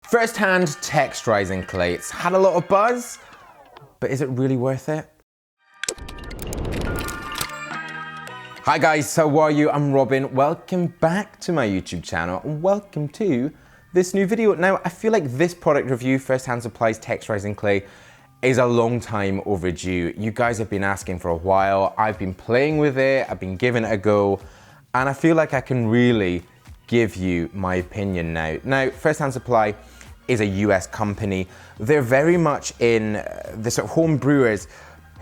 First-hand texturizing clay. It's had a lot of buzz, but is it really worth it? Hi guys, how are you? I'm Robin. Welcome back to my YouTube channel and welcome to this new video. Now, I feel like this product review, First Hand Supply's texturizing clay, is a long time overdue. You guys have been asking for a while. I've been playing with it, I've been giving it a go, and I feel like I can really give you my opinion now. Now, First Hand Supply is a US company. They're very much in the sort of home brewers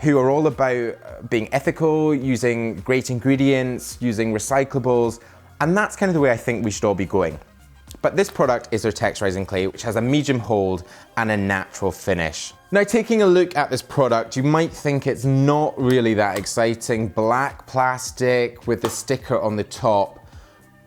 who are all about being ethical, using great ingredients, using recyclables, and that's kind of the way I think we should all be going. But this product is their texturizing clay, which has a medium hold and a natural finish. Now, taking a look at this product, you might think it's not really that exciting. Black plastic with the sticker on the top.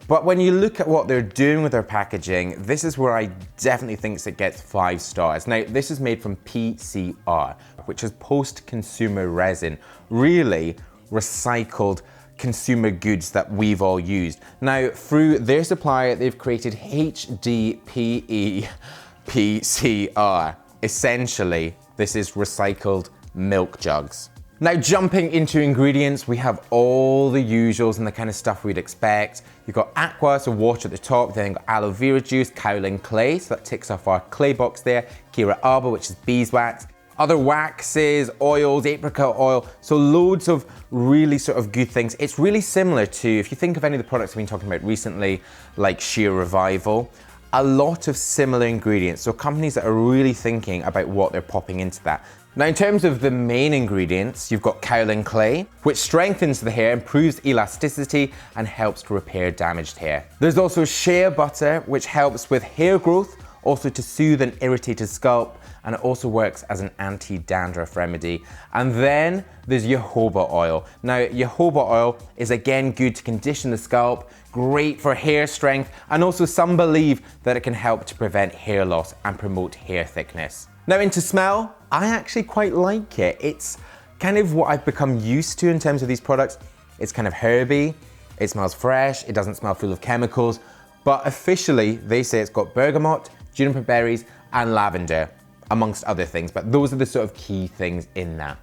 But when you look at what they're doing with their packaging, this is where I definitely think it gets 5 stars. Now, this is made from PCR, which is post-consumer resin, really recycled consumer goods that we've all used. Now, through their supplier, they've created HDPE PCR. Essentially, this is recycled milk jugs. Now, jumping into ingredients, we have all the usuals and the kind of stuff we'd expect. You've got aqua, so water at the top, then you've got aloe vera juice, kaolin clay, so that ticks off our clay box there, Kira alba, which is beeswax, other waxes, oils, apricot oil, so loads of really sort of good things. It's really similar to, if you think of any of the products we've been talking about recently, like Sheer Revival, a lot of similar ingredients, so companies that are really thinking about what they're popping into that. Now, in terms of the main ingredients, you've got kaolin clay, which strengthens the hair, improves elasticity, and helps to repair damaged hair. There's also shea butter, which helps with hair growth, also to soothe an irritated scalp, and it also works as an anti-dandruff remedy. And then there's jojoba oil. Now, jojoba oil is again good to condition the scalp, great for hair strength, and also some believe that it can help to prevent hair loss and promote hair thickness. Now, into smell, I actually quite like it. It's kind of what I've become used to in terms of these products. It's kind of herby, it smells fresh, it doesn't smell full of chemicals, but officially they say it's got bergamot, juniper berries, and lavender, amongst other things, but those are the sort of key things in that.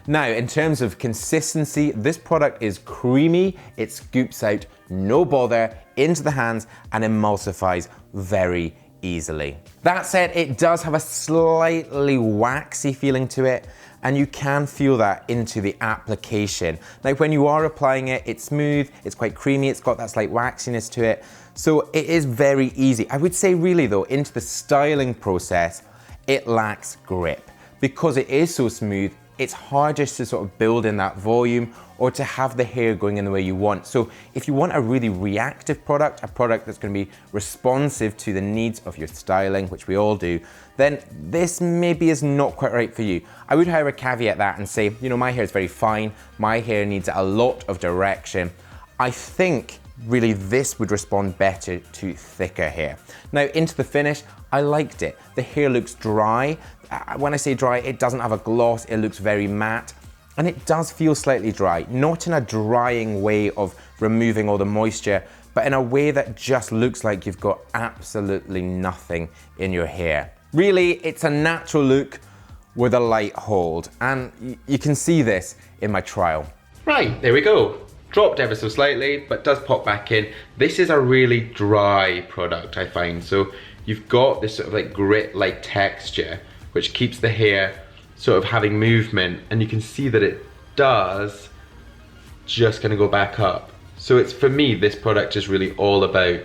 Now, in terms of consistency, this product is creamy, it scoops out, no bother, into the hands, and emulsifies very easily. That said, it does have a slightly waxy feeling to it, and you can feel that into the application. Like when you are applying it, it's smooth, it's quite creamy, it's got that slight waxiness to it, so it is very easy. I would say really though, into the styling process, it lacks grip. Because it is so smooth, it's harder to sort of build in that volume or to have the hair going in the way you want. So if you want a really reactive product, a product that's going to be responsive to the needs of your styling, which we all do, then this maybe is not quite right for you. I would however caveat that and say, you know, my hair is very fine, my hair needs a lot of direction. I think really this would respond better to thicker hair. Now, into the finish, I liked it. The hair looks dry. When I say dry, it doesn't have a gloss, it looks very matte, and it does feel slightly dry, not in a drying way of removing all the moisture, but in a way that just looks like you've got absolutely nothing in your hair. Really, it's a natural look with a light hold, and you can see this in my trial. Right, there we go. Dropped ever so slightly, but does pop back in. This is a really dry product, I find. So you've got this sort of like grit-like texture, which keeps the hair sort of having movement, and you can see that it does just kind of go back up. So it's, for me, this product is really all about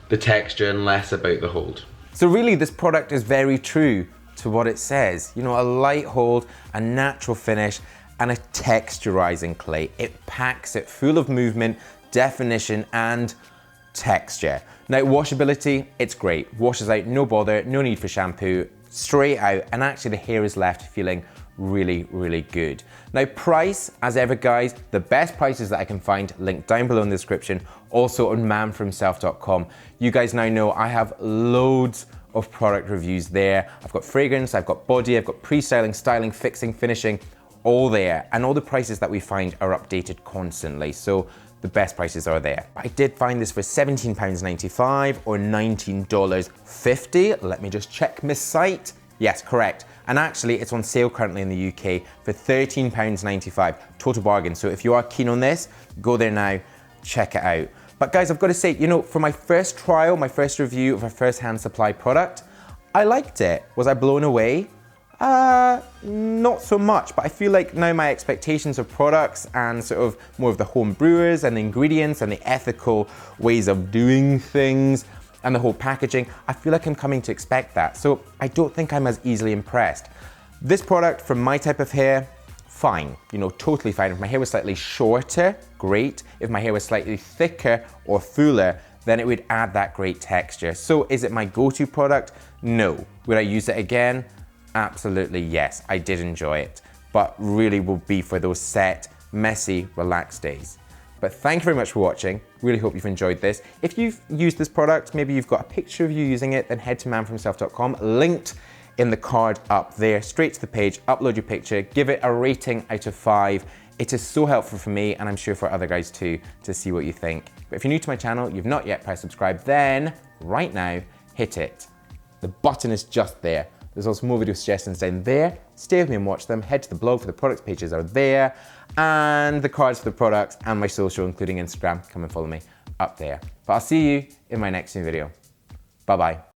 the texture and less about the hold. So really, this product is very true to what it says. You know, a light hold, a natural finish, and a texturizing clay. It packs it full of movement, definition, and texture. Now, washability, it's great. Washes out, no bother, no need for shampoo, straight out, and actually the hair is left feeling really, really good. Now, price, as ever guys, the best prices that I can find, linked down below in the description, also on manforhimself.com. You guys now know I have loads of product reviews there. I've got fragrance, I've got body, I've got pre-styling, styling, fixing, finishing, all there, and all the prices that we find are updated constantly. So the best prices are there. I did find this for £17.95 or $19.50. Let me just check my site. Yes, correct. And actually it's on sale currently in the UK for £13.95, total bargain. So if you are keen on this, go there now, check it out. But guys, I've got to say, you know, for my first trial, my first review of a first-hand supply product, I liked it. Was I blown away? Not so much, but I feel like now my expectations of products and sort of more of the home brewers and the ingredients and the ethical ways of doing things and the whole packaging, I feel like I'm coming to expect that. So I don't think I'm as easily impressed. This product for my type of hair, fine, you know, totally fine. If my hair was slightly shorter, great. If my hair was slightly thicker or fuller, then it would add that great texture. So is it my go-to product? No. Would I use it again? Absolutely yes, I did enjoy it, but really will be for those set, messy, relaxed days. But thank you very much for watching. Really hope you've enjoyed this. If you've used this product, maybe you've got a picture of you using it, then head to manforhimself.com, linked in the card up there, straight to the page, upload your picture, give it a rating out of 5. It is so helpful for me, and I'm sure for other guys too, to see what you think. But if you're new to my channel, you've not yet pressed subscribe, then right now, hit it. The button is just there. There's also more video suggestions down there. Stay with me and watch them. Head to the blog for the products pages are there, and the cards for the products and my social, including Instagram. Come and follow me up there. But I'll see you in my next new video. Bye-bye.